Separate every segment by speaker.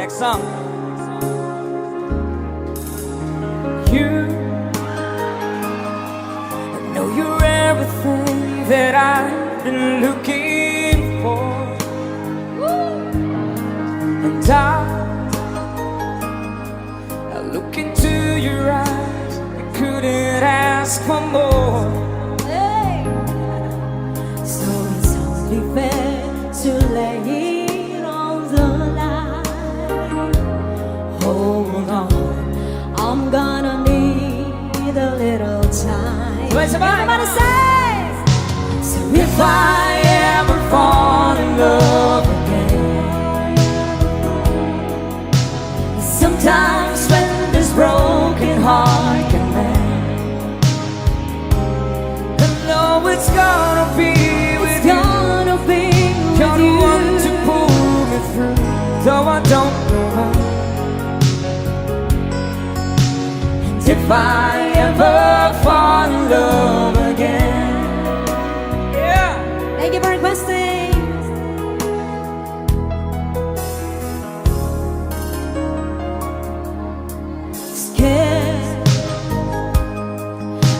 Speaker 1: Next song. You, I know you're everything that I've been looking for. And I look into your eyes, I couldn't ask for more.
Speaker 2: Hey. So it's only fair to lay it on the line. Hold on, I'm gonna need a little time.
Speaker 1: Wait,
Speaker 2: Everybody say. So
Speaker 1: If I ever fall in love again, sometimes when this broken heart can mend, I know it's gonna be with
Speaker 2: it's
Speaker 1: you.
Speaker 2: gonna be
Speaker 1: You're
Speaker 2: with
Speaker 1: the
Speaker 2: you.
Speaker 1: one to pull me through, though I don't know how. And if I ever fall in love again, yeah.
Speaker 2: Thank you for requesting. Scared,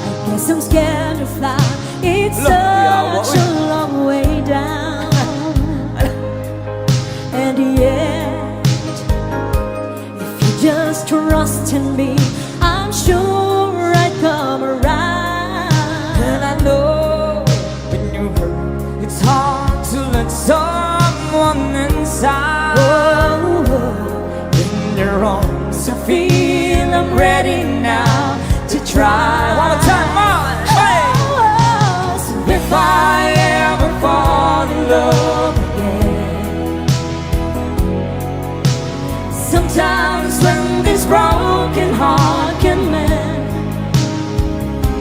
Speaker 2: I guess I'm scared to fly. It's
Speaker 1: Look, yeah,
Speaker 2: such a long way down. And yet, if you just trust in me, I'm sure I'd come around.
Speaker 1: And I know when you hurt, it's hard to let someone inside. In your arms, I feel I'm ready now to try. One more time, on! Hey! So if I ever fall in love again, sometimes when this broken heart can mend,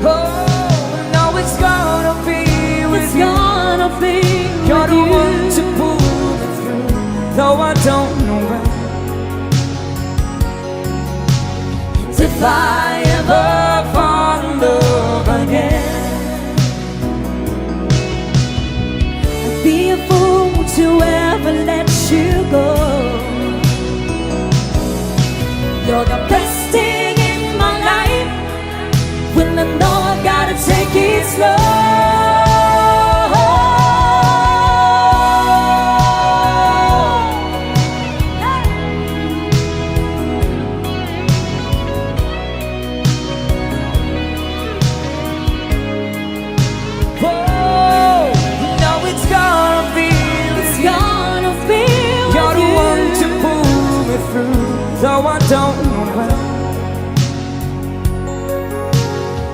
Speaker 1: oh, no, it's gonna be with
Speaker 2: It's
Speaker 1: you.
Speaker 2: gonna be
Speaker 1: You're
Speaker 2: with
Speaker 1: the
Speaker 2: you.
Speaker 1: one to pull me through, though I don't know when. If I ever fall in love again,
Speaker 2: I'd be a fool to ever let you go. You're the best thing in my life. When I know I gotta take it slow.
Speaker 1: oh, you know it's gonna be with
Speaker 2: It's
Speaker 1: you.
Speaker 2: gonna be
Speaker 1: You're
Speaker 2: with
Speaker 1: the
Speaker 2: you.
Speaker 1: one to pull me through, though I don't know when.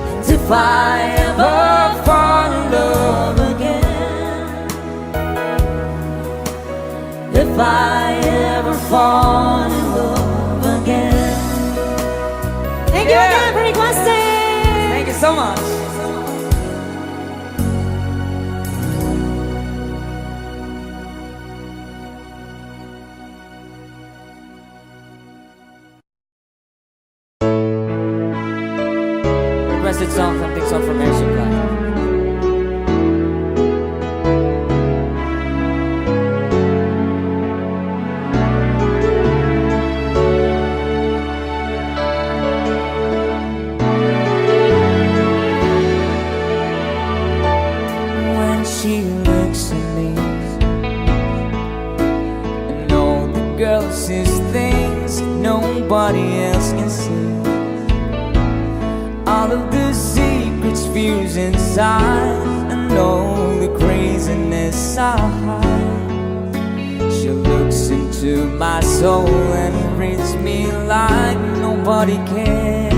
Speaker 1: And if I ever fall in love again, if I ever fall in love again.
Speaker 2: Thank you again for requesting.
Speaker 1: Thank you so much. Requested song from Big Song from Air Supply. When she looks at me, and all the girl sees things nobody else can see. All of the secrets fuse inside, and all the craziness I hide. She looks into my soul and reads me like nobody can.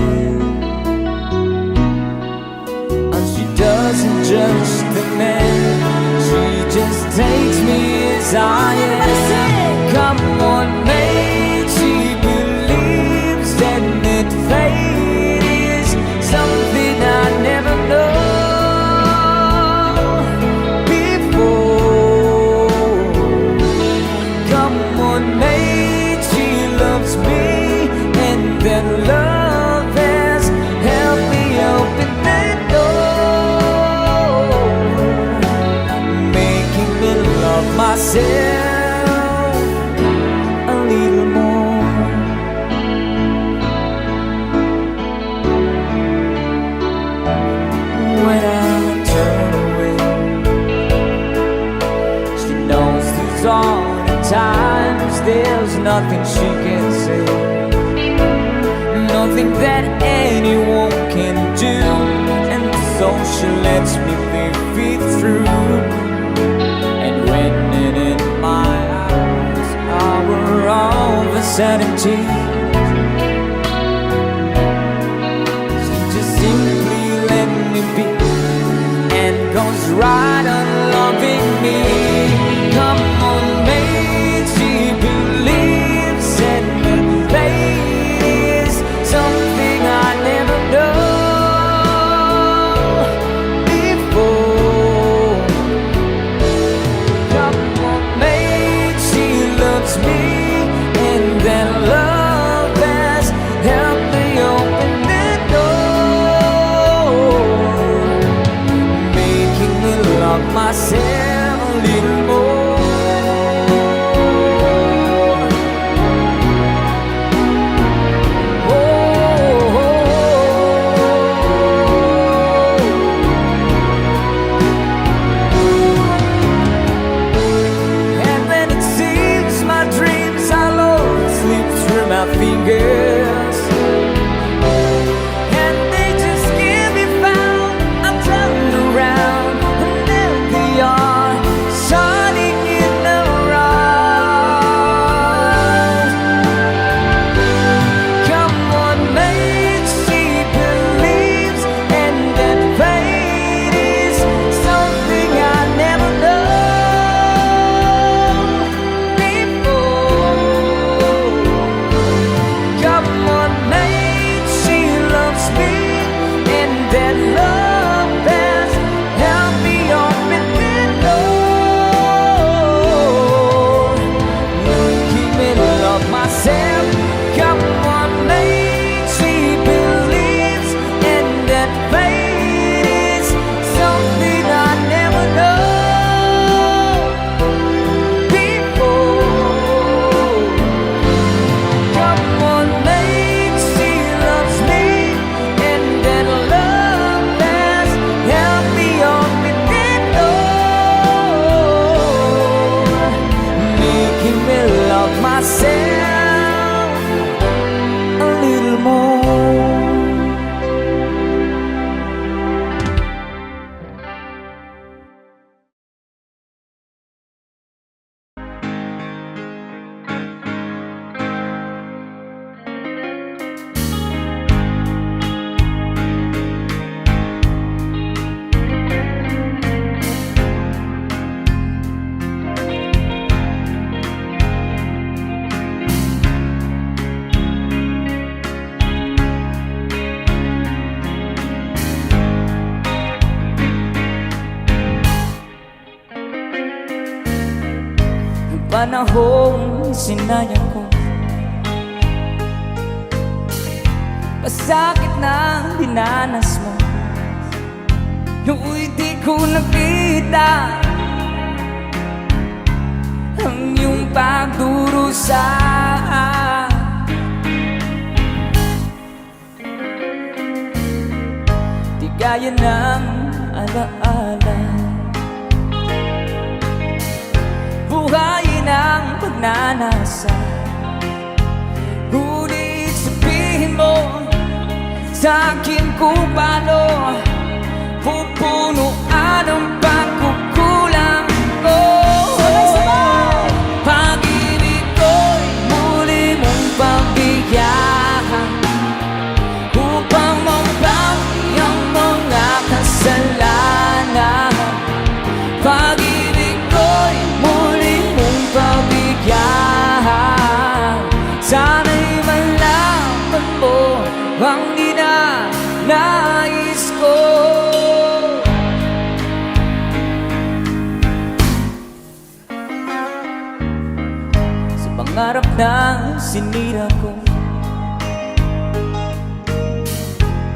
Speaker 1: And she doesn't judge the man, she just takes me as I am. Come on, mate, she believes that fate is something I never know before. Come on, mate, she loves me, and that love has helped me open that door, making me love myself a little more. there's nothing she can say, nothing that anyone can do. And so she lets me live it through. And when it in my eyes, hour of uncertainty, she just simply let me be and goes right on loving me. Come on, mate, she believes in the fate is something I never know before. Come on, mate, she loves me, and that love has helped me open the door, making me love myself a little more. And when it seems my dreams are low, slip through my fingers, and they just can't be found. I'm turned around, and there they are, shining in the rise. Come on, mate, she believes, and that fate is something I never known before. Come on, mate, she loves me, and that love has helped me open the door, making me love myself. Come on, mate, she believes, and that fate is something I never known before. Come on, mate, she loves me, and that love has helped me open the door, making me love myself a little more. Panahong sinayang ko, masakit na dinanas mo, no'y di ko nakita ang iyong pagdurusa. Di gaya ng alaala, buhayin ang pagnanasa. Ngunit sabihin mo sa akin kung paano pupunuan ang pagkukulang ko. Pag-ibig ko'y muli mong pagbigyan upang mabawi ang mga kasalanan. Pag-ibig ko'y muli mong pagbigyan. Sana'y malaman mo ang ninanais ko. Sa pangarap na sinira ko,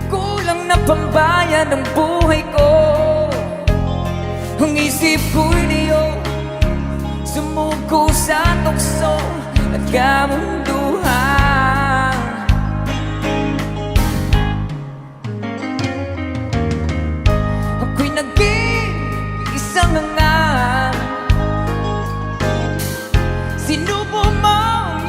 Speaker 1: kulang na pambayad ng buhay ko. Ang isip ko'y niyo sumuko sa tukso at kamunduhan. Ako'y naging isang hangal, sinubo mo ang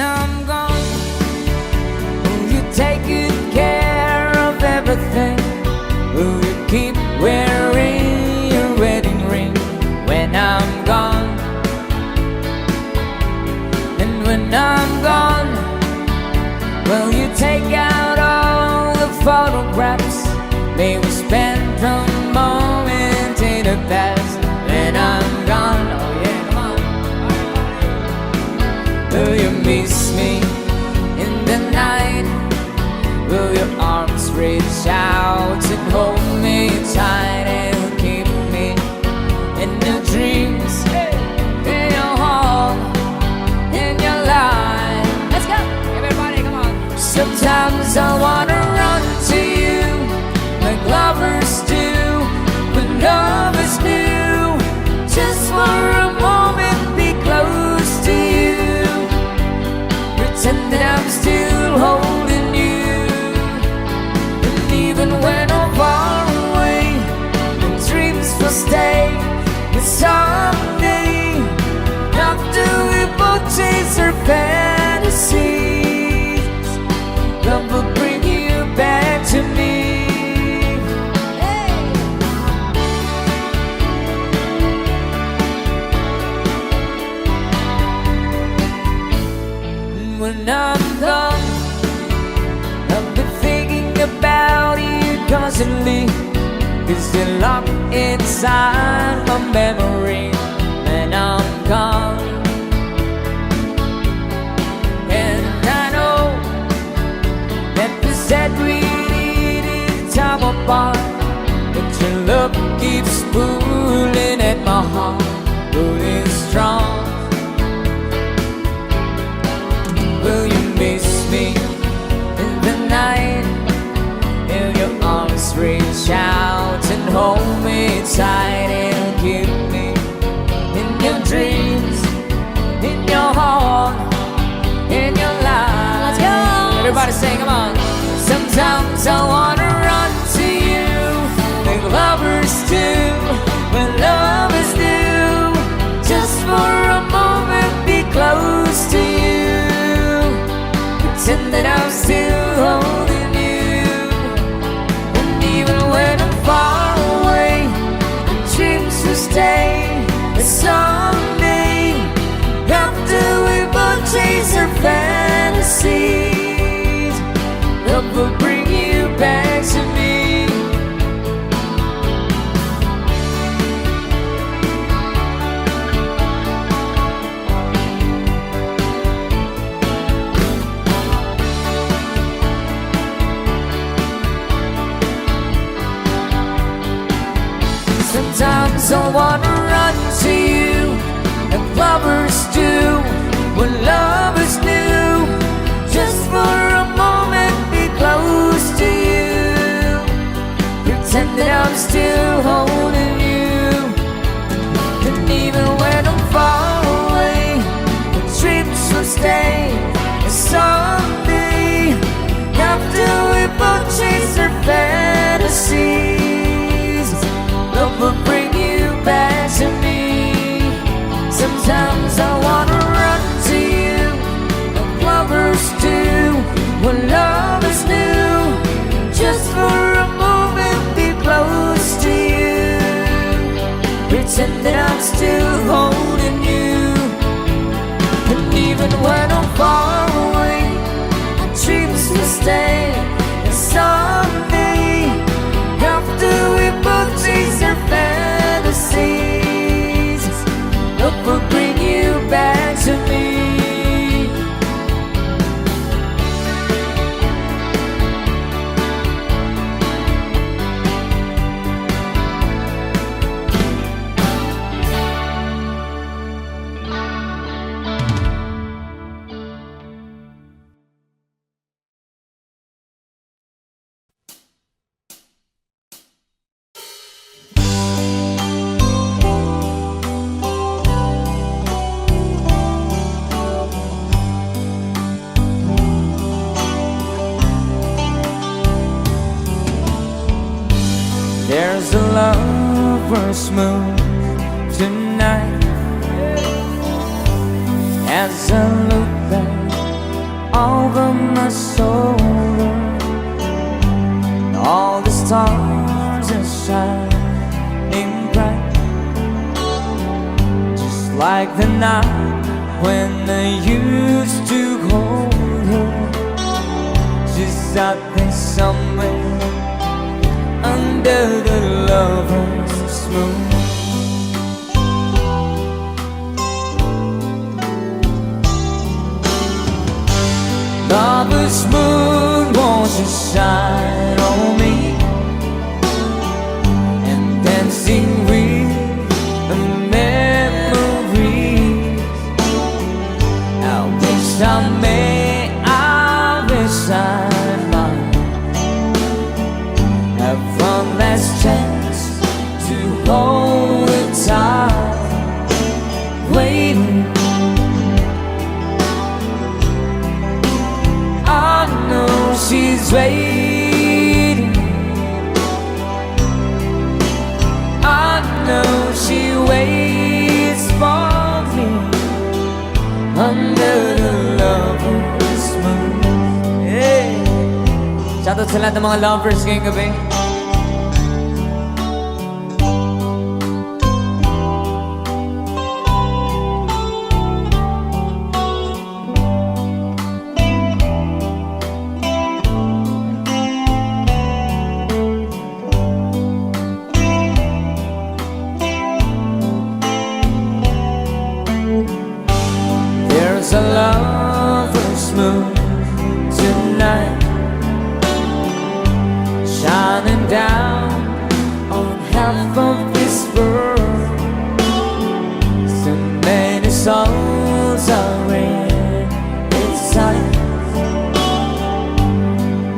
Speaker 1: I'm gone, will you take good care of everything? Will you keep wearing your wedding ring when I'm gone? And when I'm gone, will you take out all the photographs? May we spend a moment in the past when I'm gone. Oh yeah, come on. Will you miss me in the night? Will your arms reach out and hold me tight and keep me in your dreams, in your heart, in your life? Let's go, everybody, come on. Sometimes I wanna run to you like lovers do when love is new. Just for a moment, be close to you. Pretend that I'm still holding you. And even when I'm far away, and dreams will stay. And someday, after we both chase our fantasies, love will bring you back to me. When I'm gone, I'll be thinking about you constantly, 'cause you're locked inside my memory when I'm gone. And I know that we said we needed time apart, but your love keeps pulling at my heart, pulling strong. Will you miss me in the night? Will your arms reach out and hold me tight and keep me in your dreams, in your heart, in your life?
Speaker 2: Let's go!
Speaker 1: Everybody sing, come on. Sometimes I wanna run to you like lovers do when love is new. Just for a moment, be close to you. Pretend that I'm still holding you. And even when I'm far away, the dreams will stay. And someday, after we both chase our fantasies, love will bring you back to me. Sometimes I wanna run to you like lovers do when love is new. Just for a moment, be close to you. Pretend that I'm still holding you. And even when I'm far away, the dreams will stay. And someday, after we both chase our fantasies, love will bring you back to me. Sometimes I wanna run to you like lovers do when love is new. Just for a moment, be close to you. Pretend that I'm still holding you. And even when I'm far away, my dreams will stay. And someday, after we both chase our fantasies, love will bring you back to me. There's a lover's moon tonight. As I look back over my shoulder. All the stars are shining bright, just like the night when I used to hold her. She's out there somewhere under the lover's moon. Lover's moon, won't you shine on me, and dancing with the memories. I wish I may, I wish I might have one last chance to hold it tight, waiting. She's waiting. I know she waits for me under the lover's moon. Hey! Shoutout sa lahat ng mga lovers ngayong gabi. There's a lover's moon tonight, shining down on half of this world. So many souls are in its sight,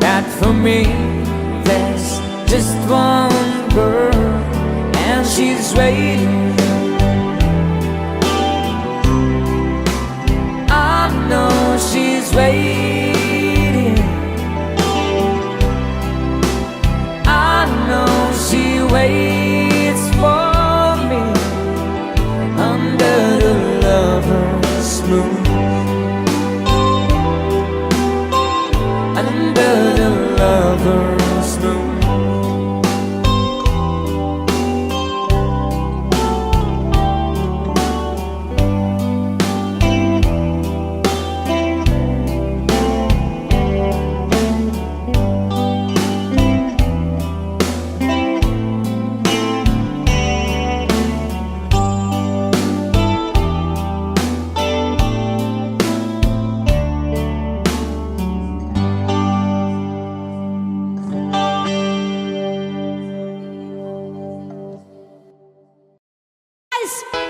Speaker 1: that for me there's just one girl, and she's waiting. She's waiting. I know she waits for me under the lover's moon. Under the lover's moon.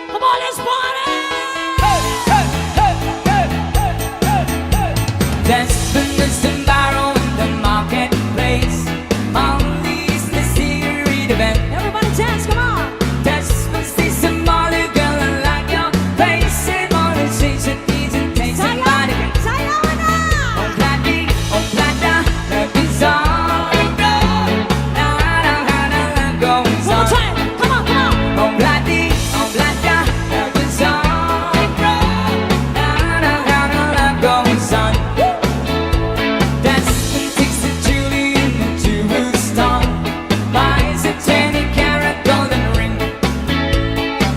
Speaker 2: Come on, let's party!
Speaker 1: Desperately and borrow in the marketplace. All these the secret event.
Speaker 2: Everybody dance, come on!
Speaker 1: Desperately somebody girl I like your face. And all the shades and needs and takes and body.
Speaker 2: Sayonara!
Speaker 1: Oh Platty, oh Plata, love is all around. Na na na na na goes
Speaker 2: One more
Speaker 1: on.
Speaker 2: time! Come on, come on!
Speaker 1: Oh Platty, oh Plata, love is all around. Na na na na na goes on. Desmond takes the Julian to a star, buys a 20-carat golden ring,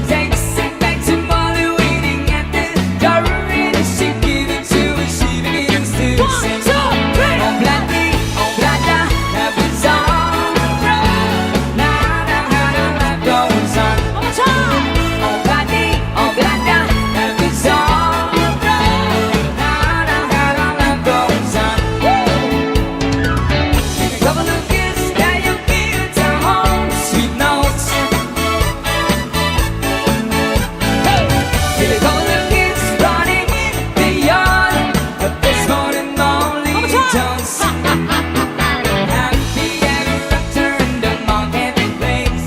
Speaker 1: takes it back to Molly waiting at the door, and she give it to her, she begins to sing.
Speaker 2: 1, 2, 3!
Speaker 1: Oh Platty, oh Plata, love is all around. Na na na na na goes on.
Speaker 2: One more time!
Speaker 1: Oh Platty, oh Plata, love is all around. Na na na na na goes on. A couple of gifts that you give to home, sweet notes. Hey, a couple of gifts running in the yard, but this morning only
Speaker 2: One more time!
Speaker 1: just happy ever after in the marketplace.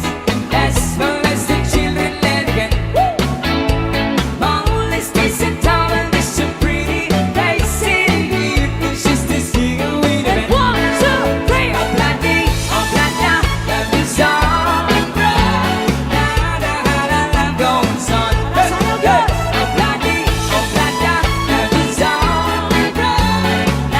Speaker 1: As well as the children let again. Molly stays in town and there's some pretty faces here. She's the single with a
Speaker 2: 1, 2, 3!
Speaker 1: Oh Platty, oh Plata, love is all around. Na na na na na goes on.
Speaker 2: That's how you do it.
Speaker 1: Oh Platty, oh Plata, love is all around. Na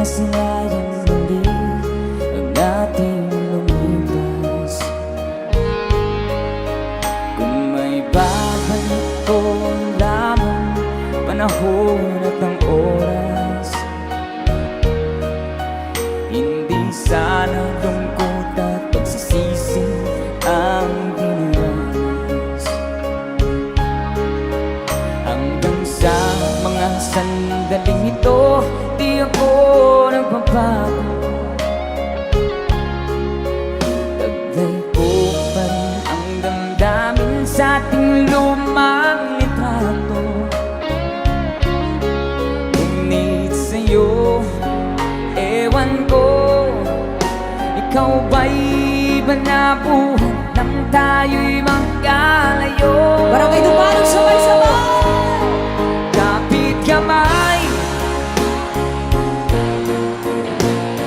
Speaker 1: masilayan muli ang ating lumipas. Kung may babalik ko lamang panahon at ang oras, hindi sana lungkot at pagsisisi ang dinanas. Hanggang sa mga sandaling ito, di ako nagbabago. Taglay ko pa rin ang damdamin sa ating lumang litrato. Ngunit sa'yo, ewan ko, ikaw ba'y iba na buhay nang tayo'y magkalayo?
Speaker 2: Barangay Dumarang sabay-sabay.
Speaker 1: Kapit kamay,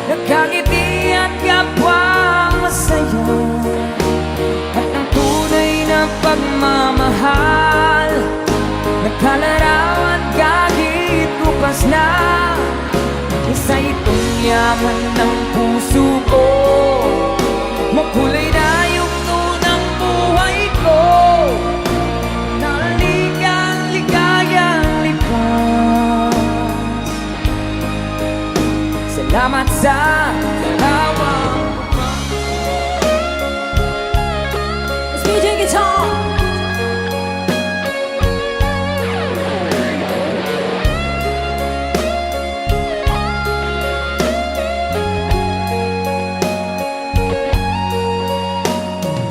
Speaker 1: nakangiti at kapwang masaya, at ang tunay na pagmamahal, nakalarawan kahit bukas na. Isa itong yaman ng puso ko, makulay na yugto ng buhay ko, naligang ligayang lipas. Salamat sa larawan.
Speaker 2: Let's DJ guitar.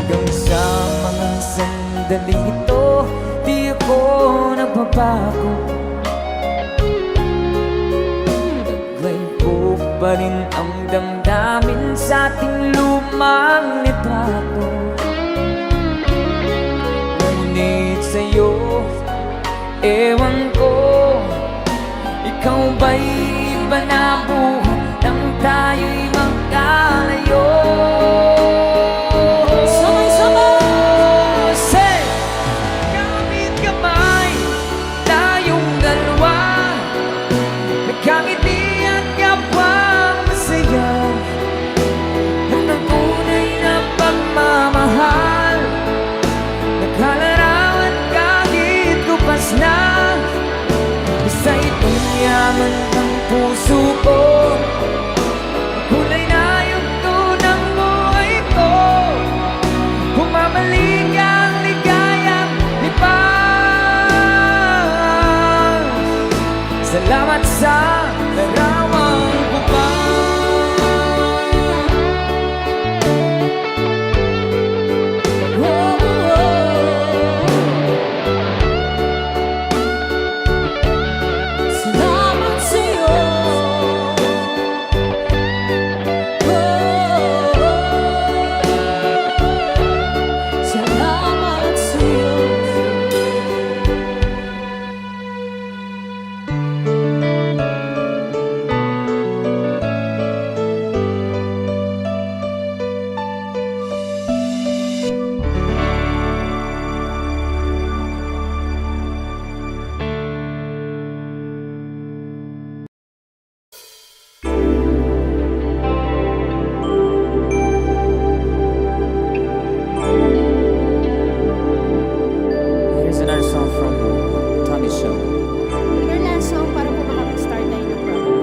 Speaker 1: Hanggang sa mga sandaling ito, di ako nagbabago. Taglay ko pa rin ang damdamin sa ating lumang litrato. Ngunit sa'yo, ewan ko, ikaw ba'y iba na buhay nang tayo'y magkalayo? Say, kapit kamay, tayong dalawa, nagkangiti at kapwang masaya, at ang tunay na pagmamahal, nagkalarawan kahit kupas na. Isa itong yaman ng puso ko, kulay na yugto ng buhay ko, bumabalik ang ligayang lipas. Salamat sa larawang bubang.
Speaker 2: Salamat sa'yo. Salamat sa'yo.
Speaker 1: Here's another song from Tommy Show.
Speaker 2: Your last song para po makapag-start tayo ng program.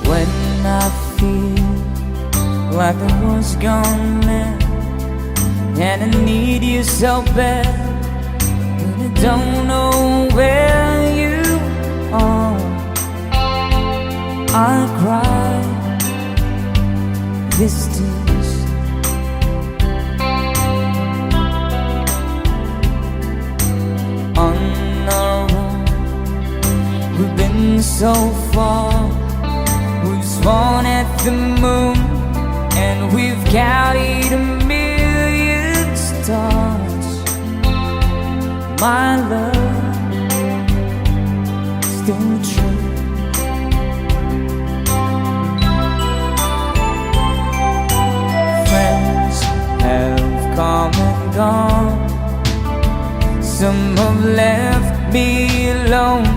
Speaker 1: When I feel like I was gone mad, and I need you so bad, but I don't know where you are, I cry these tears. On our own, we've been so far. We've sworn at the moon, and we've counted a million stars. My love, still true. Friends have Some have left me alone,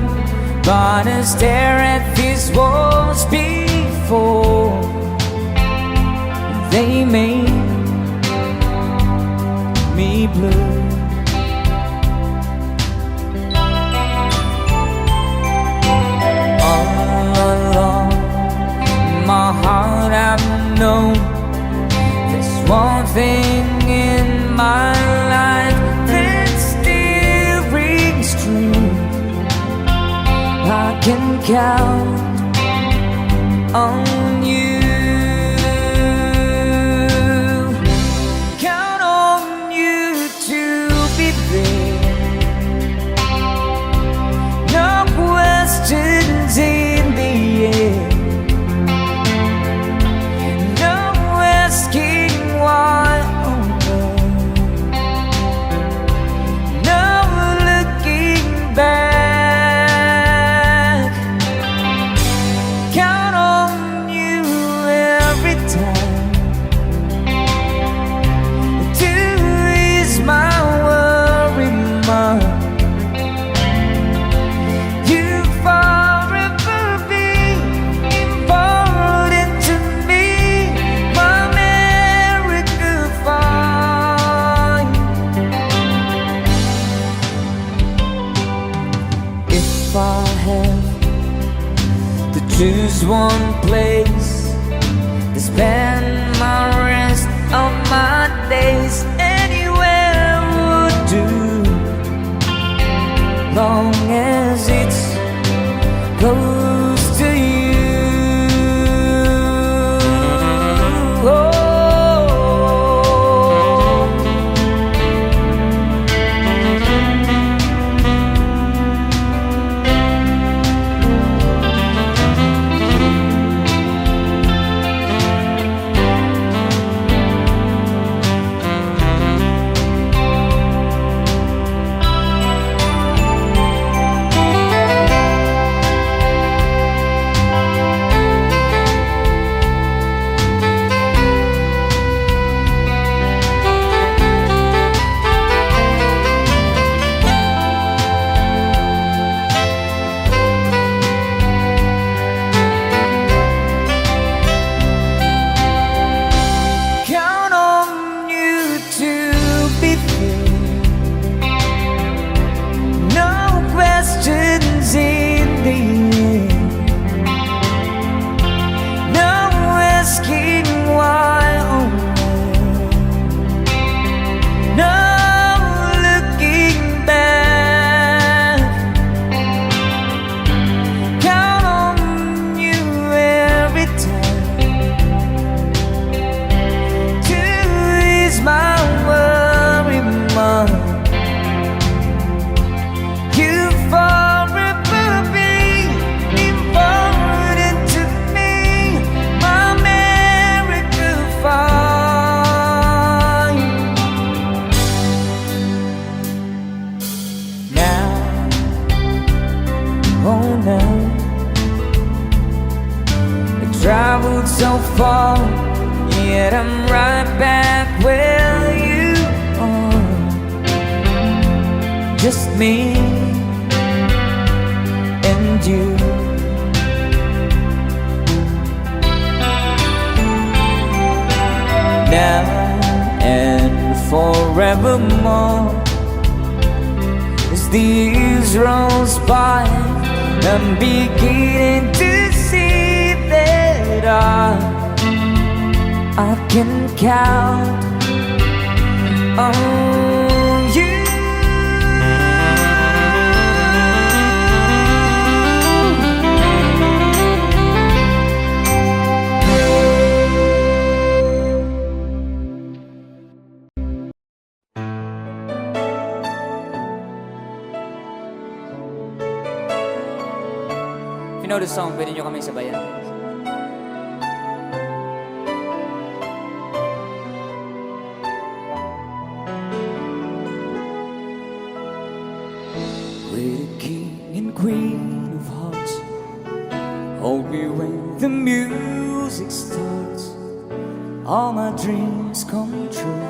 Speaker 1: but I stare at these walls before they made me blue. All along my heart I've known there's one thing in my life that still rings true. I can count on you. Count on you to be there. No questions in the air. No asking why. No looking back. Count on you every time to ease my worry mind. You forever be important to me, my America fine. If I have to choose one place to spend my rest of my days, anywhere would do, long as it's close to you. Oh. Count on you to be there. No questions in the air. No asking why. No looking back. Count on you every time to ease my worry mind. You forever be important to me, my America fine. Now, oh now, I traveled so far, yet I'm right back where you are. Just me and you. Now and forevermore, as the years rolls by, I'm beginning to see that I can count on you. If you know the song, pwede nyo kami sabayan. We're the king and queen of hearts. Hold me when the music starts. All my dreams come true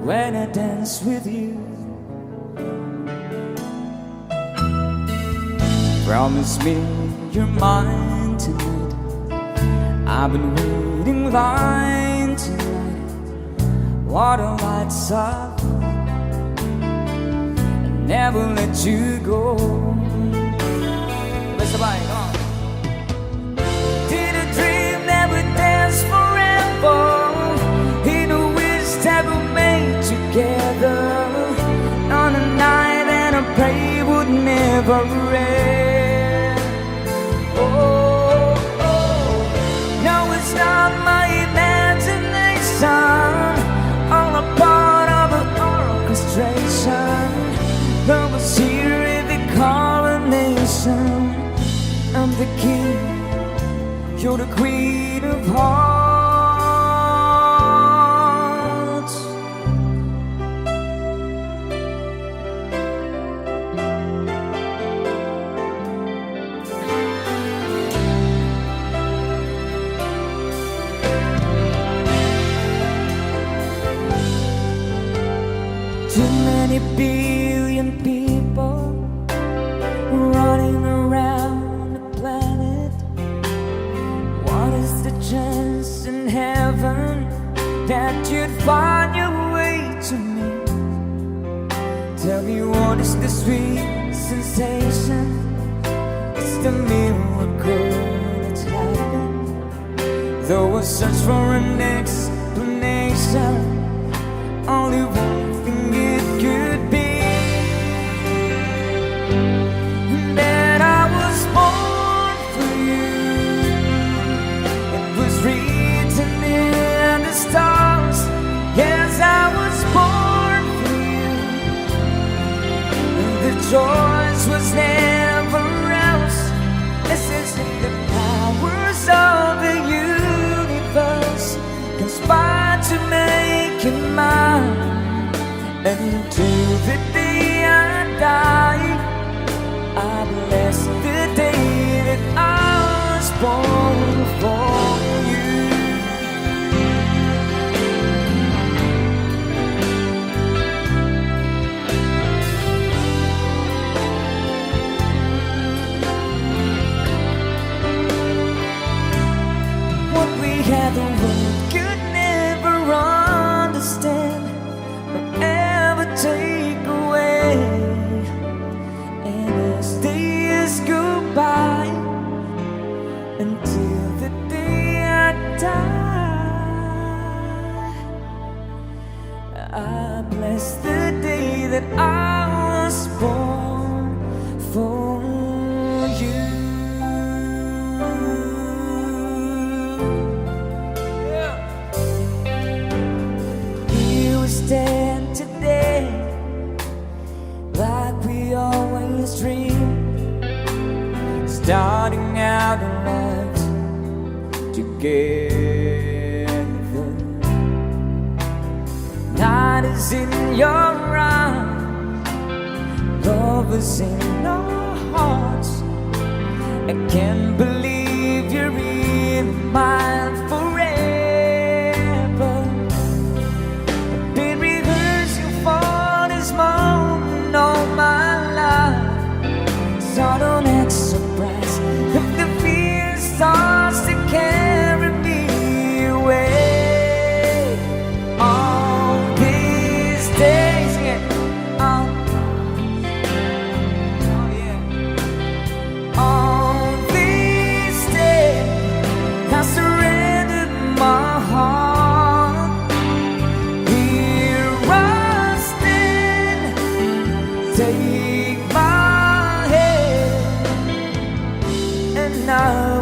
Speaker 1: when I dance with you. Promise me you're mine tonight. I've been waiting line tonight. Water lights up, and never let you go. Let's go. Did a dream that would dance forever in a wish that we made together on a night that I pray would never end. Oh, oh, no, it's not my imagination, all a part of an orchestration. I was here in the coronation. I'm the king, you're the queen of hearts. Too many billion people running around the planet. What is the chance in heaven that you'd find your way to me? Tell me, what is the sweet sensation? It's the miracle that's happened. Though I search for an explanation, only one thing it could be, that I was born for you. It was written in the stars. Yes, I was born for you. The choice was never else. This is in the powers of the universe conspire to make it mine. Until the day I die, I bless the day that I was born for you. What we had, the world could never understand, take away. And as the years go by, until the day I die, I bless the day that I was born for you. Here we stand today, like we always dream, starting out in life together. Night is in your eyes, love is in our hearts. I can't believe you're in mine forever. I've been rehearsing for this moment all my life, so don't act surprised if the fear starts to carry me away. All these days, yeah, oh yeah, all these days I surrendered my heart. Here I stand, take my hand, and I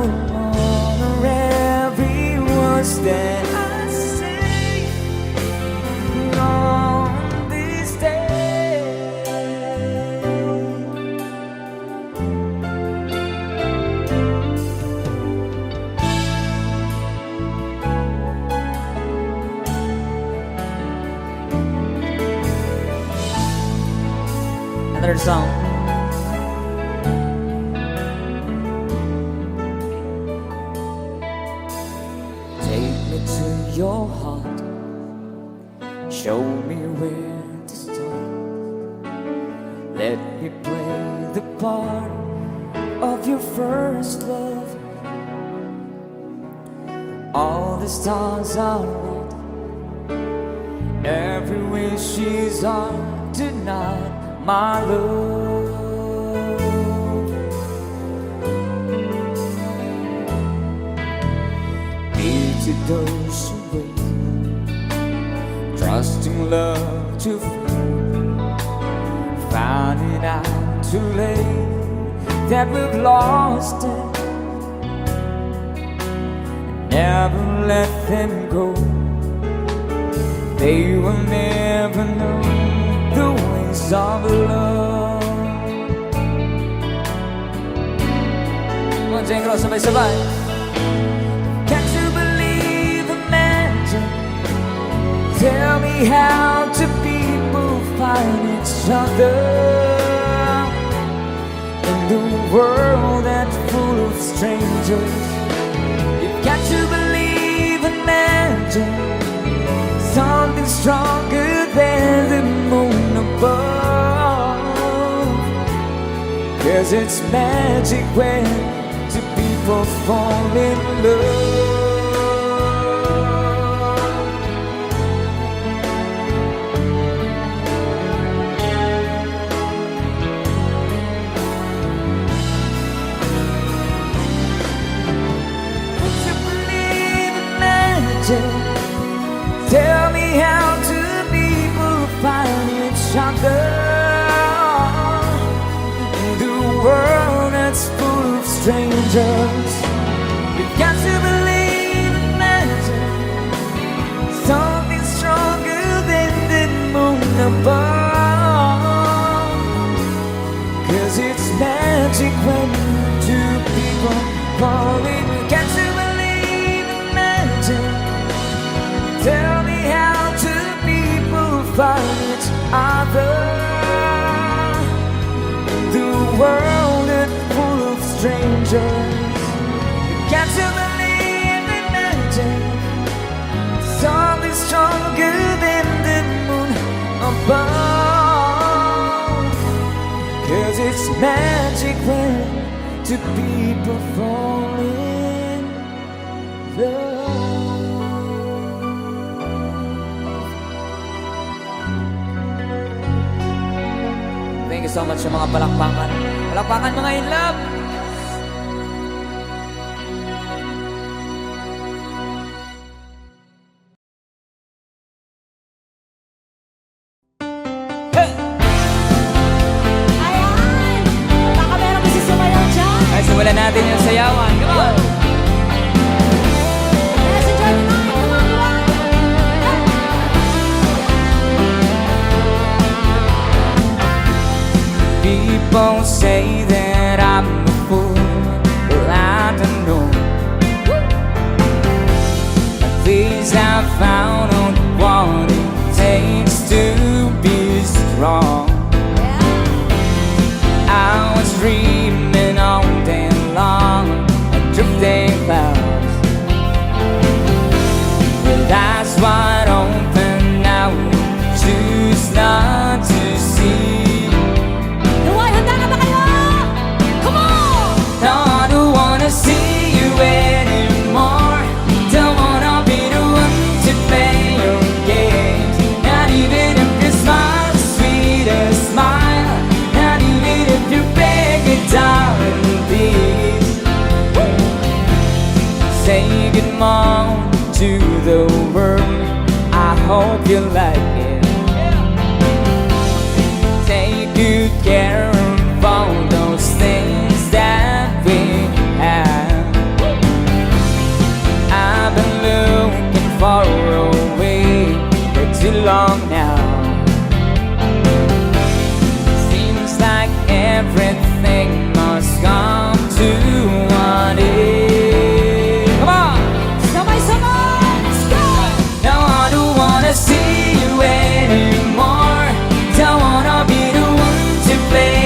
Speaker 1: will honor every word that I say on this day. Another song. Take me to your heart, show me where to start. Let me play the part of your first love. All the stars are red, every wish is on tonight, my love. Here's to those who wait, trusting love to fade, finding out too late that we've lost it. Never let them go, they will never know the ways of love. Come on, Jane Cross, sabay-sabay. Can't you believe the magic? Tell me how do people find each other in the world that's full of strangers? You've got to believe in magic, something stronger than the moon above. 'Cause it's magic when two people fall in love. Tell me how do people find each other in the world that's full of strangers? You've got to believe in magic, something stronger than the moon above. 'Cause it's magic when two people fall in. You've got to believe in magic. Tell me how do people find each other? The world is full of strangers. You got to believe in magic, something stronger than the moon above. 'Cause it's magic when two people fall in love. Thank you so much sa mga palakpakan. Palakpakan mga in love! Hey!
Speaker 2: Ayan! Baka meron kasi sumayaw dyan.
Speaker 1: Ay, simulan natin yung sayawan. Come on!
Speaker 2: Yes, enjoy the night. Come on, come on.
Speaker 1: People say that I'm a fool, well I don't know. At least I found out what it takes to be strong. I was dreaming all day long, drifting clouds with eyes wide open. I would choose not to see.
Speaker 2: Luway, handa na ba kayo? Come on!
Speaker 1: No, I don't wanna see you anymore. Don't wanna be the one to play your games. Not even if you smile the sweetest smile. Not even if you beg it down, please. Say good morning to the world, I hope you like it. Take good care of all those things that we have. I've been looking far away for too long now. Seems like everything must come to an end. Come on!
Speaker 2: Sabay-sabay! Let's go!
Speaker 1: No, I don't wanna see you anymore. Don't wanna be the one to play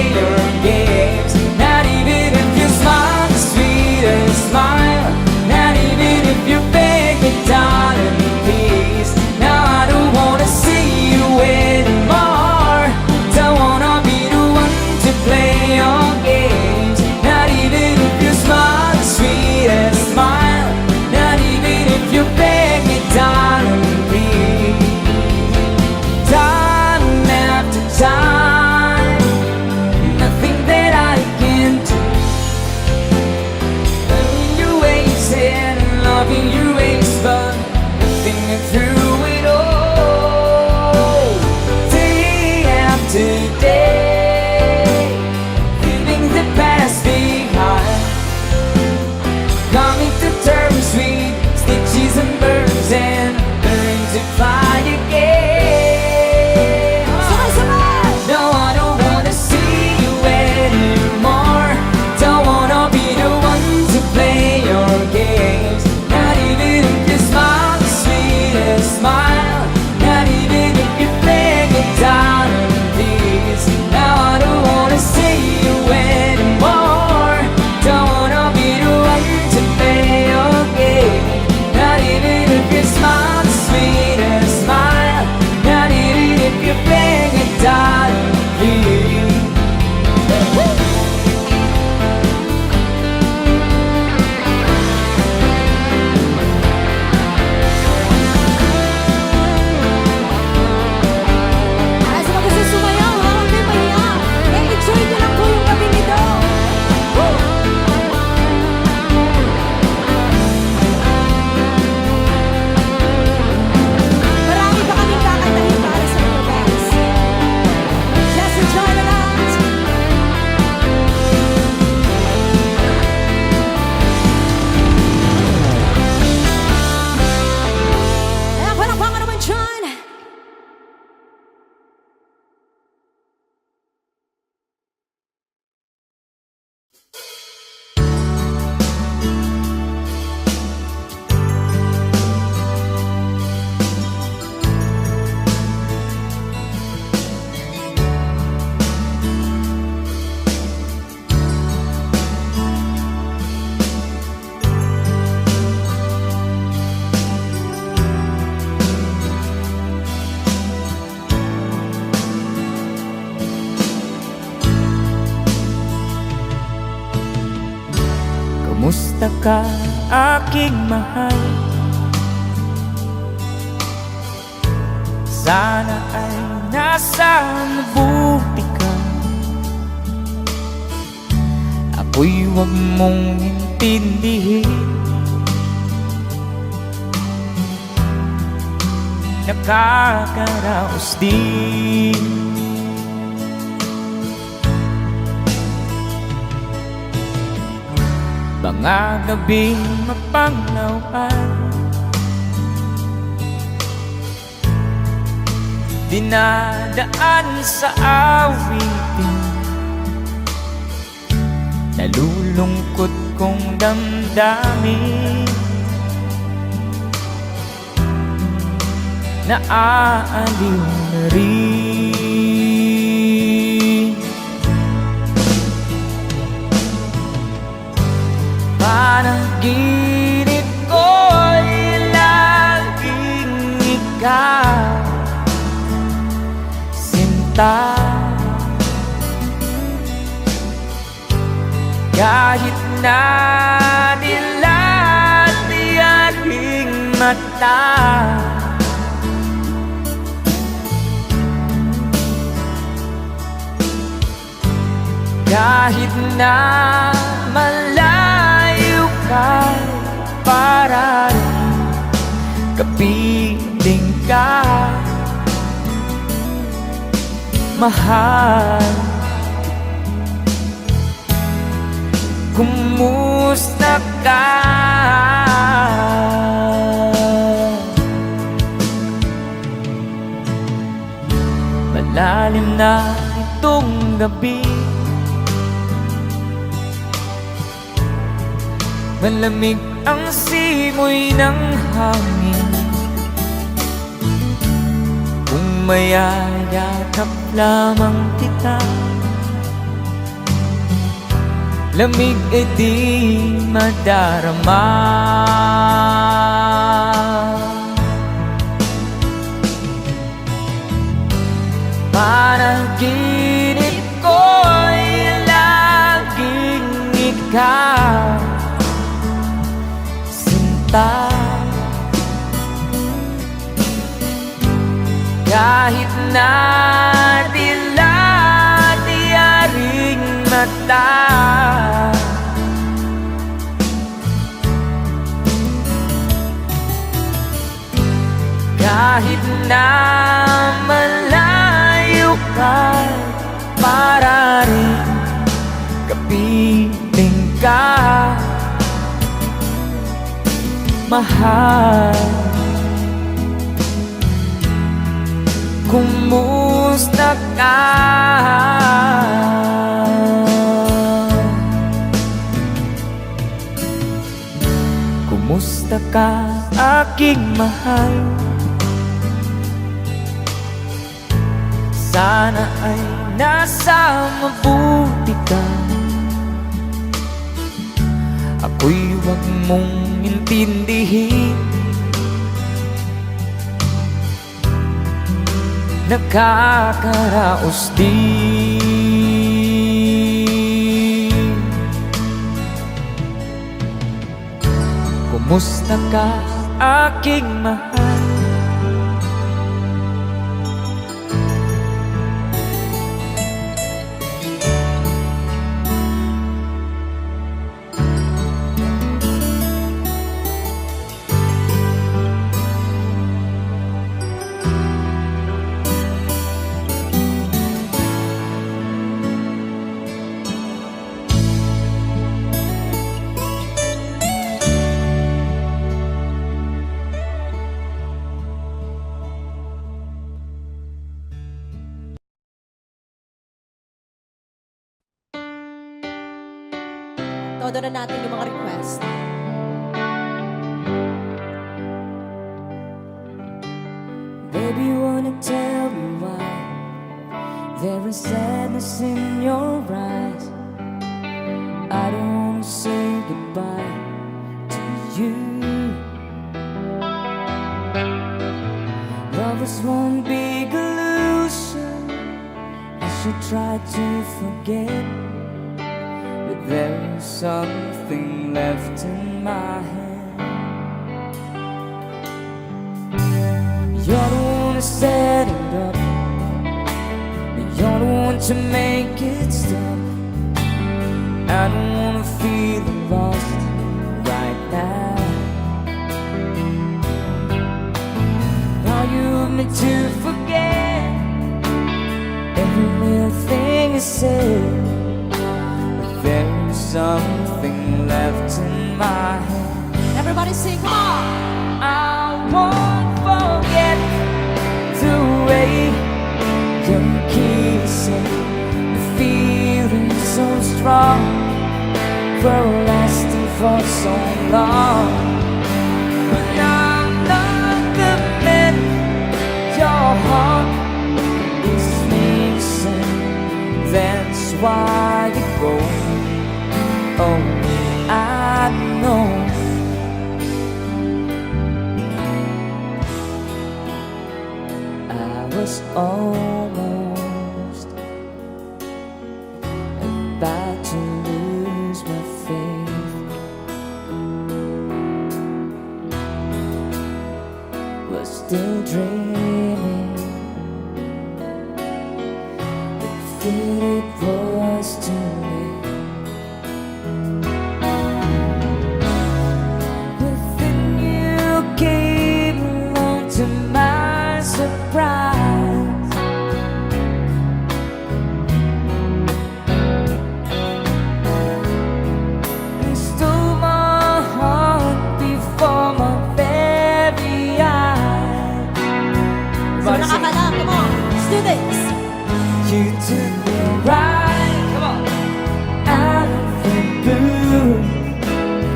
Speaker 1: loving your ways, but thinking through it all, day after day, leaving the past behind, coming to terms with stitches and burns, and learn to fly again. No, I don't wanna see you anymore. Don't wanna be the one to play your games. Not even if you smile the sweetest smile. Not even if you play guitar and keys. Now I don't wanna see you anymore. Don't wanna be the one to play your game. Not even if you smile the sweetest smile. Not even if you play guitar and keys.
Speaker 2: Para sa mga gusto sumayaw, ha? Huwag kayo mahiya. I-enjoy nyo lang po yung gabi nito. Woo! Marami pa kaming kakantahin para sa mga guys. Just enjoy the night. Ayan, palakpakan naman dyan.
Speaker 1: Kumusta ka, aking mahal? Sana ay nasa mabuti ka. Ako'y huwag mong intindihin. Nakakaraos din. Mga gabing mapanglawan, dinadaan sa awitin, nalulungkot kong damdamin, naaaliw na rin. Panaginip ko'y laging ikaw, sinta. Kahit na dilat di aking mata, kahit na malayo ka'y para rin kapiling ka, mahal. Kumusta ka? Malalim na itong gabi, malamig ang simoy ng hangin. Kung mayayakap lamang kita, lamig ay di madarama. Panaginip ko'y laging ikaw, sinta. Kahit na dilat di aring mata, Kahit na malayo ka, para rin kapiling ka, mahal. Kumusta ka? Kumusta ka, aking mahal? Sana ay nasa mabuti ka. Ako'y huwag mong intindihin. Nakakaraos din. Kumusta ka, aking mahal?
Speaker 2: Todo na natin yung mga request.
Speaker 1: Baby, wanna tell me why there is sadness in your eyes. I don't wanna say goodbye to you. Love is one big illusion. I should try to forget, but there's something left in my hand. You're the one to set it up, but you're the one to make it stop. I don't wanna feel lost right now. Now you want me to forget every little thing you said, but there's something left in my head.
Speaker 2: Everybody sing, come on!
Speaker 1: I won't forget the way you're kissing, the feeling so strong, for lasting for so long. But I'm not the man your heart is missing. That's why you go. Oh, I know. I was almost about to lose my faith. Was still dreaming, but feared it was too late. But then you came along to my surprise. And stole my heart before my very eyes.
Speaker 2: So nakakalam, come on! Students!
Speaker 1: You took me right, come on, out of the blue,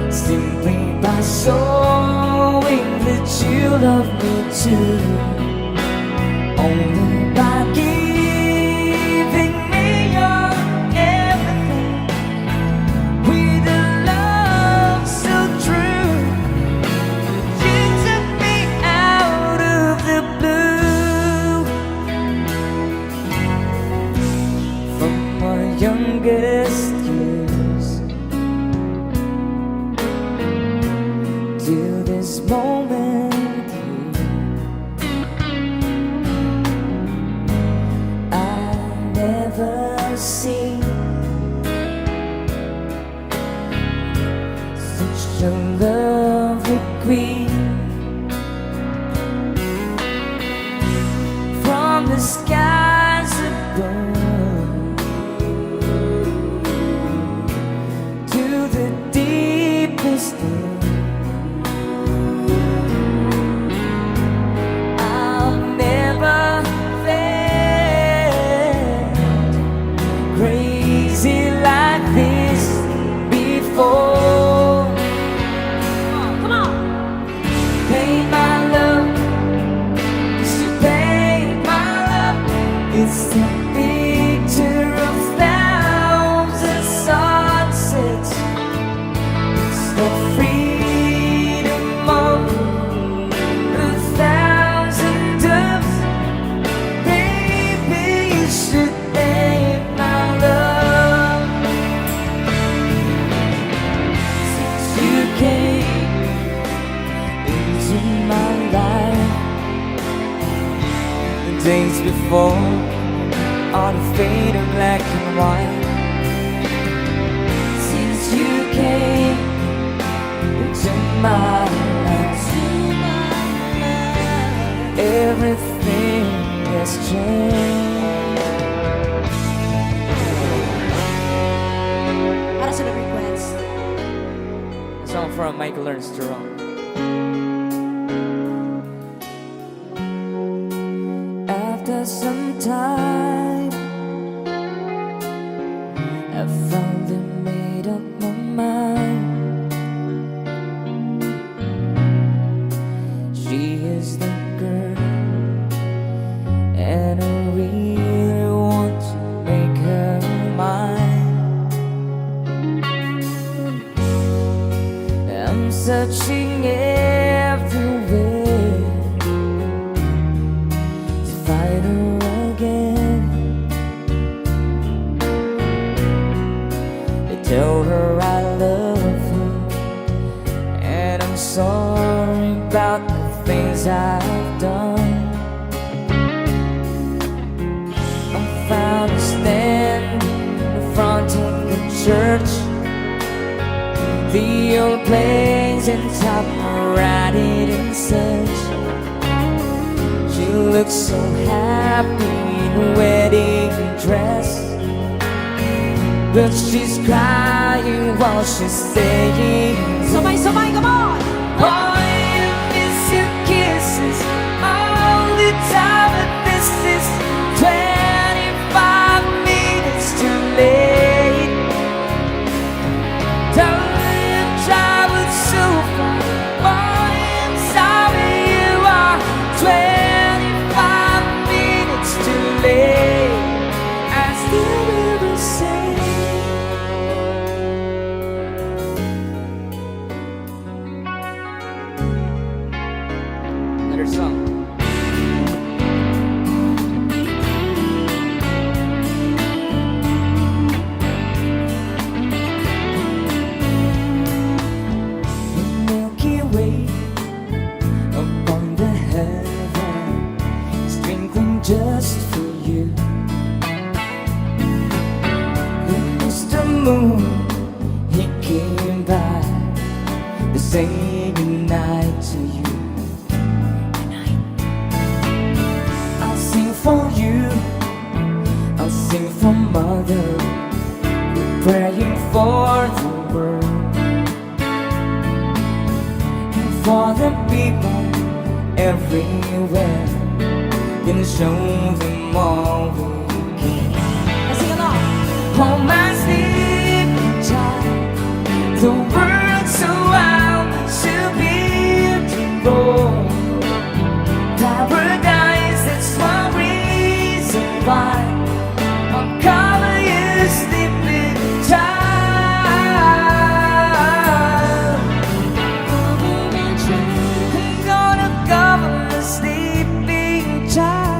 Speaker 1: simply by showing that you love me too. Only by giving me your everything, with a love so true. You took me out of the blue. From my youngest years till this moment here, I never seen such a lovely queen. days before, all the fade of black and white. Since you came into my life, everything has changed.
Speaker 2: Para sa request.
Speaker 1: A song from Michael Ernst Jerome. After some time, I finally made up my mind. She is the girl, and I really want to make her mine. I'm searching everywhere to find her again. I tell her I love her, and I'm sorry about the things I've done. I'm found standing in front of the church, the old place and top right in search. She looks so happy in a wedding dress, but she's crying while she's saying,
Speaker 2: Sabay-sabay, come on!
Speaker 1: "Oh, I miss your kisses all the time, but this is 25 minutes too late. Time traveled so far, boy, I'm sorry you are 25 minutes too late. I still will the same." Another song. The Milky Way upon the heaven is twinkling just for you. Then Mr. Moon, he came by to say goodnight to you. I'll sing for you, I'll sing for Mother, we're praying for the world, and for the people everywhere, gonna show them all we can.
Speaker 2: Let's sing along.
Speaker 1: Oh, my sleeping child, the world's so wild, so beautiful. Paradise, that's one reason why I'll call you sleeping child. I'm gonna cover the sleeping child.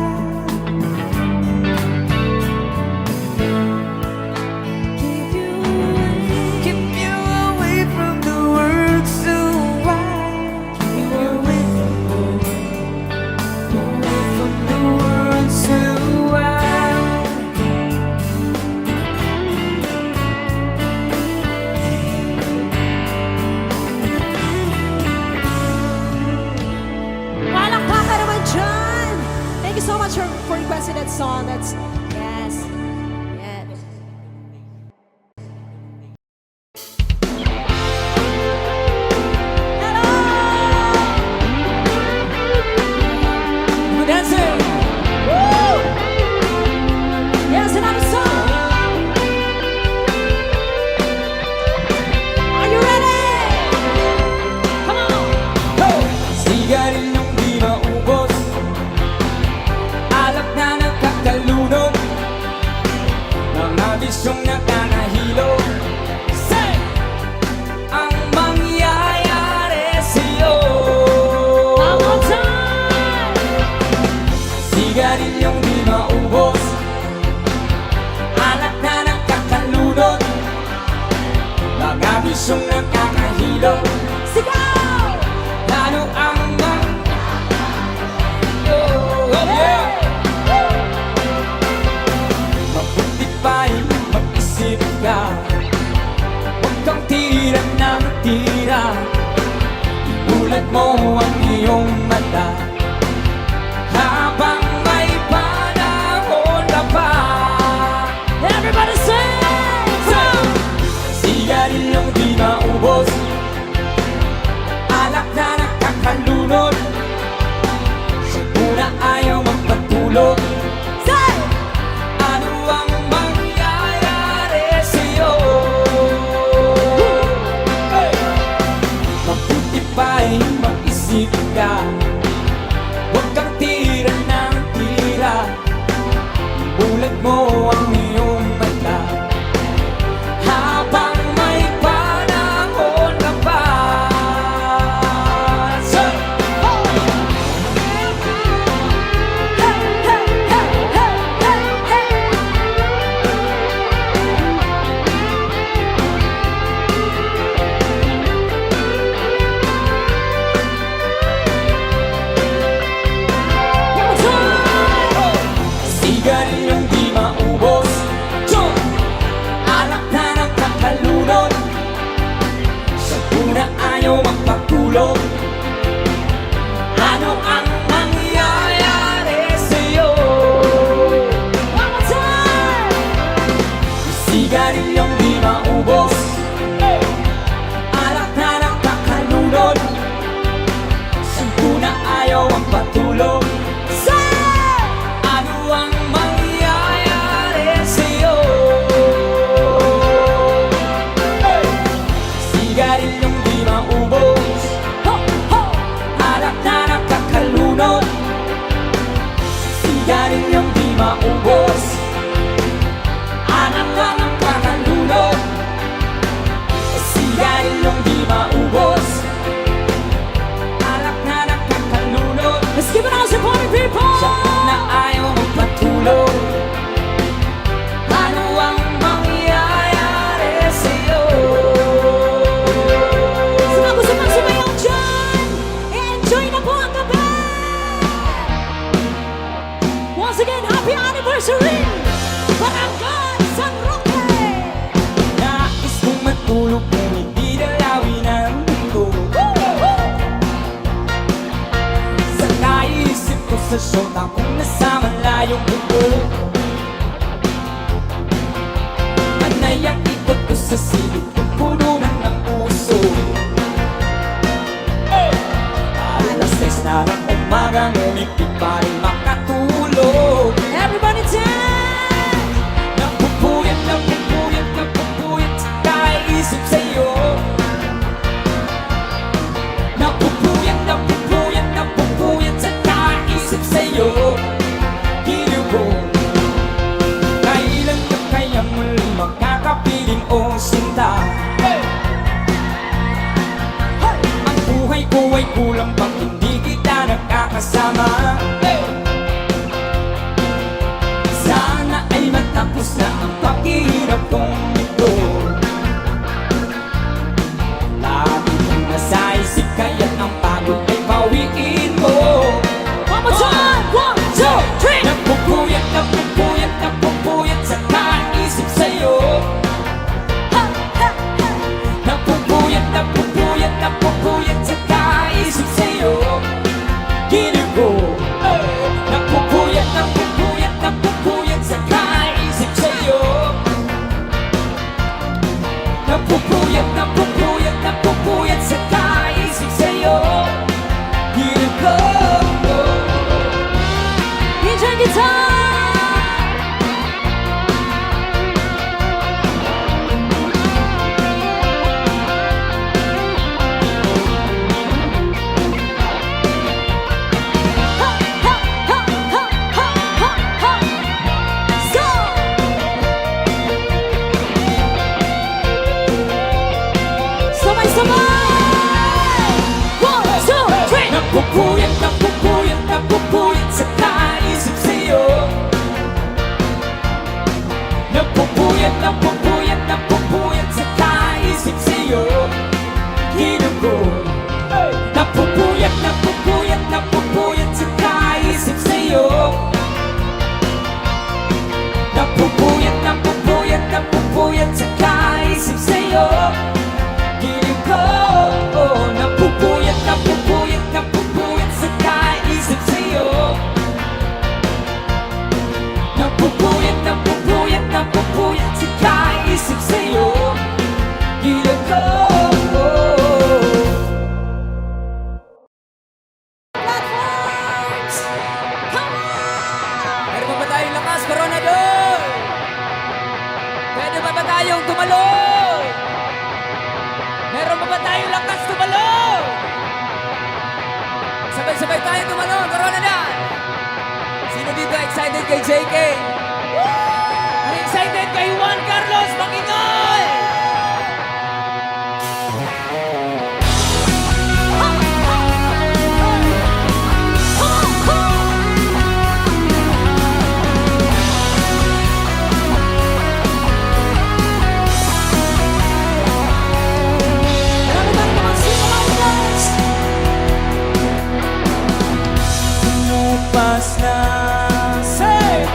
Speaker 1: Keep you away from the world so wide. Keep you away from the world so wide.
Speaker 2: Palakpakan naman dyan! Thank you so much for requesting that song. That's, yes. Yes. Hello!
Speaker 1: We're dancing.
Speaker 2: Woo! Yes, another song. Are you ready? Come on!
Speaker 1: Sigarilyo di maubos, alak na nagkakalunod, Mulat mo ang iyong mata habang may panahon ka pa.
Speaker 2: Everybody sing!
Speaker 1: Sigarilyong di maubos, alak na nakakalunod, shampoo na ayaw magpatulog.
Speaker 2: Say!
Speaker 1: Ano ang mangyayari sa'yo? Mabuti pa'y mag-isip ka, huwag kang tira ng tira. Mulat mo ang iyong mata habang may panahon ka pa. Sigarilyong di maubos, alak na nakakalunod, shampoo na ayaw magpatulog. Ano ang mangyayari sa'yo?
Speaker 2: One more time!
Speaker 1: Sigarilyong di maubos, alak na nakakalunod, shampoo na ayaw magpatulog.
Speaker 2: Say!
Speaker 1: Ano ang mangyayari sa'yo? Sigarilyong di maubos,
Speaker 2: Ho! Ho!
Speaker 1: alak na nakakalunod. Sigarilyong di maubos, alak na nakakalunod. Sigarilyong di maubos, alak na nakakalunod.
Speaker 2: Let's give it all supporting people!
Speaker 1: Shampoo na ayaw magpatulog. Ano ang mangyayari sa'yo?
Speaker 2: Sa mga gusto mang sumayaw dyan, enjoy na po ang gabi! Once again, happy anniversary! Barangay San Roque!
Speaker 1: Nais kong matulog kung hindi dalawin ang mundo. Sa naisip ko sa syota kung nasa malayong mundo. Panay ang ikot ko sa silid kung puno na ng puso. Alas 3 na ng umaga, ngunit di pa rin makatulog.
Speaker 2: Everybody dance!
Speaker 1: Napupuyat, napupuyat, napupuyat sa kaisip sa'yo. Napupuyat, napupuyat, napupuyat sa kaisip sa'yo. Giliw ko, kailan ka kaya muli magkakapiling o sinta? Ang buhay ko ay kulang pag hindi kita nakakasama. Sana ay matapos na ang paghihirap kong ito. Lagi kong nasa isip kaya't ang pagod ay bawiin mo.
Speaker 2: One more time! 1, 2, 3!
Speaker 1: Napupuyat, napupuyat, napupuyat sa kaisip sa'yo.
Speaker 2: Ha! Ha! Ha!
Speaker 1: Napupuyat, napupuyat, napupuyat sa kaisip sa'yo. tayo tumalon. Corona na. Sino dito excited kay JK? Ang excited kay Juan Carlos Makingoy! Pas na say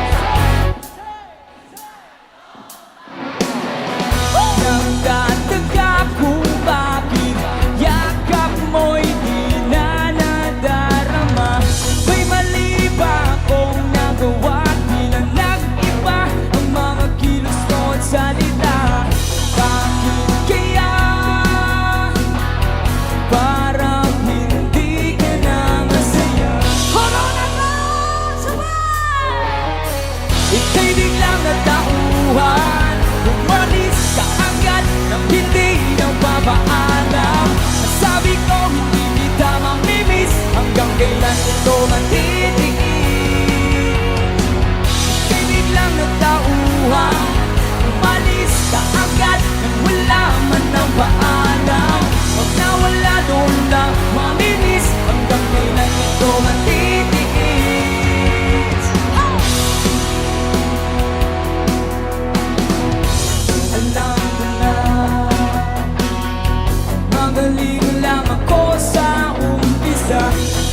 Speaker 1: nagtataga kung bakit yakap mo'y di na nadarama. May mali ba akong nagawa? Di na nag-iba ang mga kilos mo at salita. Bakit kaya parang hindi ka na masaya? Corona na! Ika'y biglang natauhan. Umalis ka agad nang hindi nang papaalam. Sabi ko hindi kita mamimiss. Hanggang kailan ito matitiis? Ika'y biglang natauhan. Umalis ka agad nang wala man ang paalam. Huwag na wala doon lang mamimiss. Hanggang kailan ito matitiis? Alam ko na magaling lang ako sa umpisa.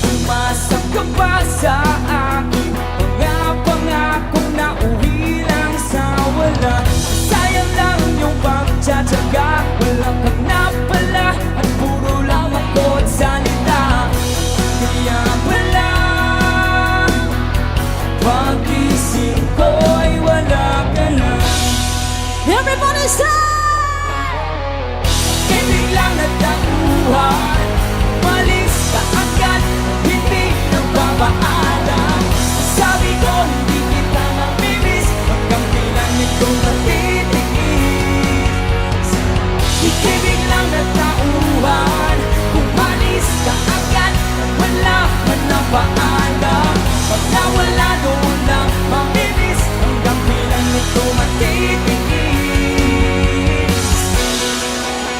Speaker 1: Umasa ka pa sa akin mga pangakong nauwi lang sa wala. Sayang lang yung pagtsatsaga. Wala ka na pala at puro lang ako at salita. Kaya pala pag-isip ko'y wala ka na.
Speaker 2: Everybody say!
Speaker 1: Hindi lang nagtakuhan. Malis ka agad, hindi nang babaalam. Sabi ko hindi kita mamimiss. Hanggang kailan ito matitiis? Ikibig lang nagtakuhan. Kung malis ka agad, wala man ang paalam. Pag nawala doon lang mamimiss. Hanggang kailan ito matitiis?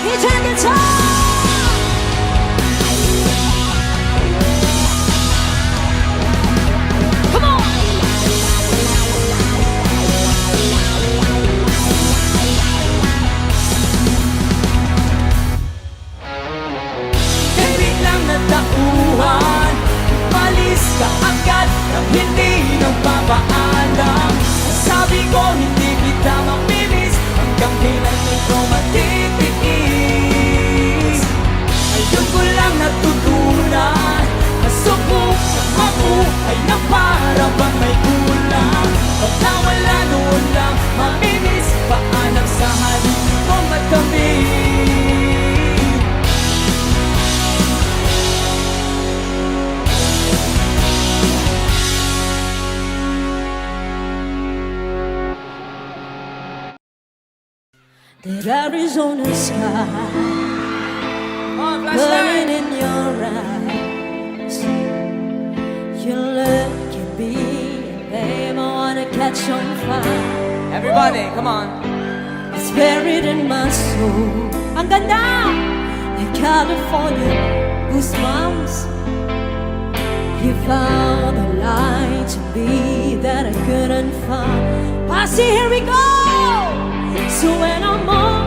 Speaker 2: Guitar, guitar! Come on!
Speaker 1: Hindi lang natauhan. Malis ka agad nang hindi nang papaalam. Sabi ko hindi kita mamimiss. Hanggang kailan ito matitiis? Ayun ko lang natutunan. Nasubok na mabuhay na para bang may kulang. Pag nawala noon lang mamimiss. Paalam sa halip ko matamig.
Speaker 2: That Arizona sky
Speaker 1: Oh,
Speaker 2: burning in your eyes. You look at me, babe, I wanna catch on fire.
Speaker 1: Everybody, come on.
Speaker 2: It's buried in my soul. Ang ganda! Like California goosebumps. You found a light to me that I couldn't find. Posse, here we go! So when I'm on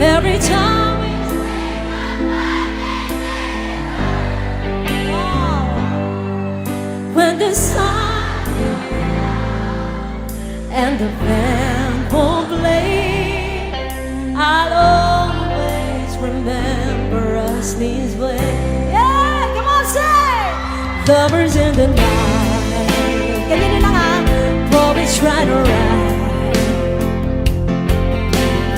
Speaker 2: every time when the sun and the band won't play, I'll always remember us this way. Yeah, come on, say! Lovers in the night. Ganyan lang ah, always right or right.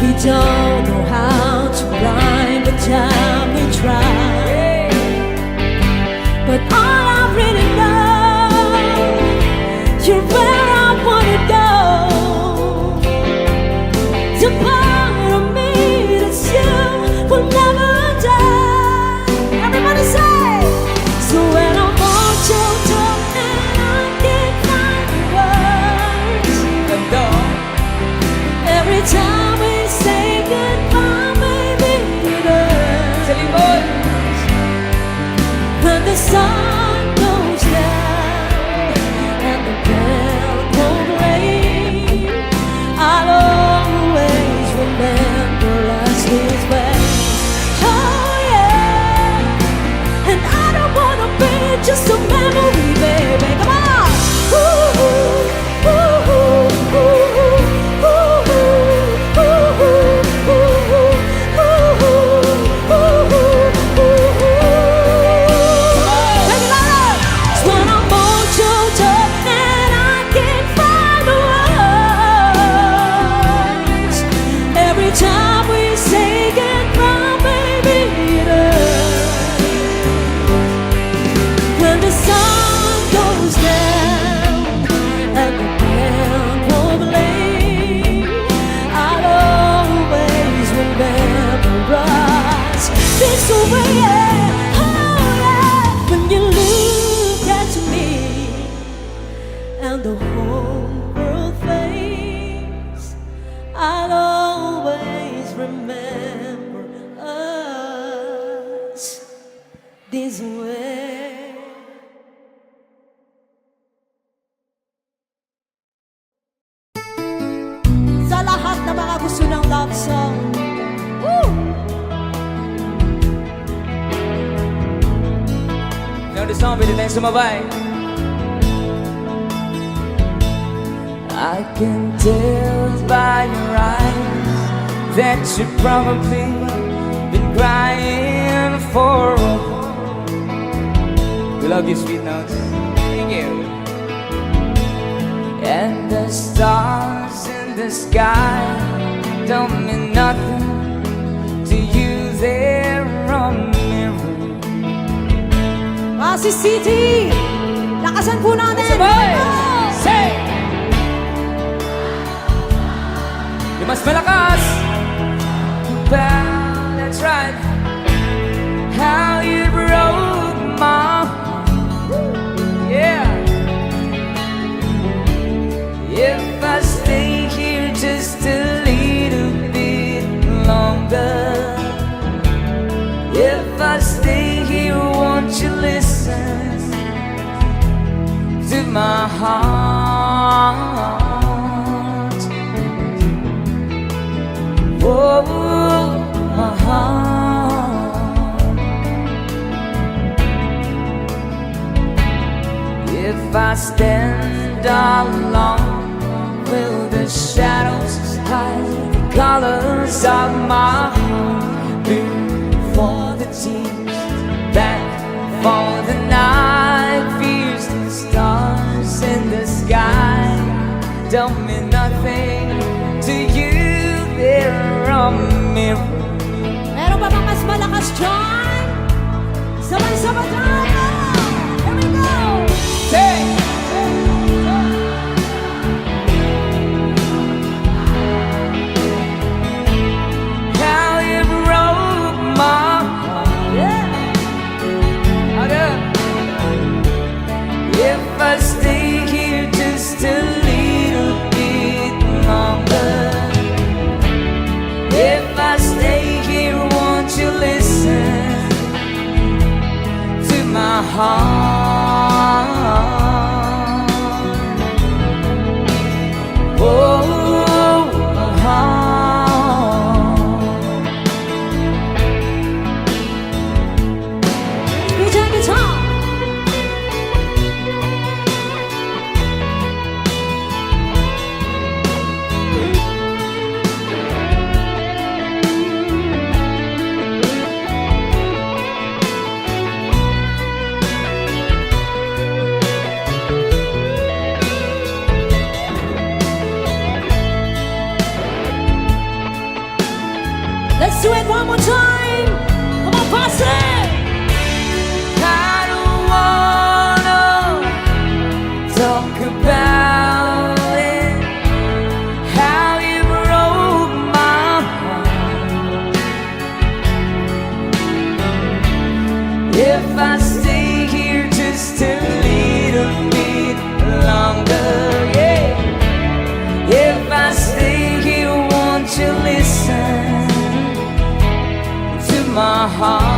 Speaker 2: We don't know how to rhyme, but time we try. But all I really know, you're where I wanna go. The part of me that's you. the whole world fades, I'll always remember us this way. Sa lahat ng mga gusto ng love song, woo!
Speaker 1: Know the song, pwede tayong sumabay. I can tell by your eyes that you've probably been crying for a while. We love you, sweet notes. Thank you. And the stars in the sky don't mean nothing to you. They're a mirror.
Speaker 2: Si City, lakasan po natin.
Speaker 1: Sabay! Say! You mas malakas. Well, that's right. How you broke my heart. Yeah. If I stay here just a little bit longer, if I stay here, won't you listen to my heart? Oh, my heart. If I stand alone, will the shadows hide the colors of my heart? Before the tears that fall, the night fears the stars in the sky don't mean nothing to you. They're a mirror.
Speaker 2: Meron ba bang mas malakas dyan? Sabay-sabay tayo! Here we go!
Speaker 1: Say! How you broke my heart.
Speaker 2: Yeah!
Speaker 1: If I stay here just a little bit longer, if I stay here, won't you listen to my heart? Oh, my heart.
Speaker 2: DJ guitar! Let's do it one more time! Come on, pass it!
Speaker 1: I don't wanna talk about it, how you broke my heart. If I stay here just a little bit longer, yeah. If I stay here, won't you listen to my heart?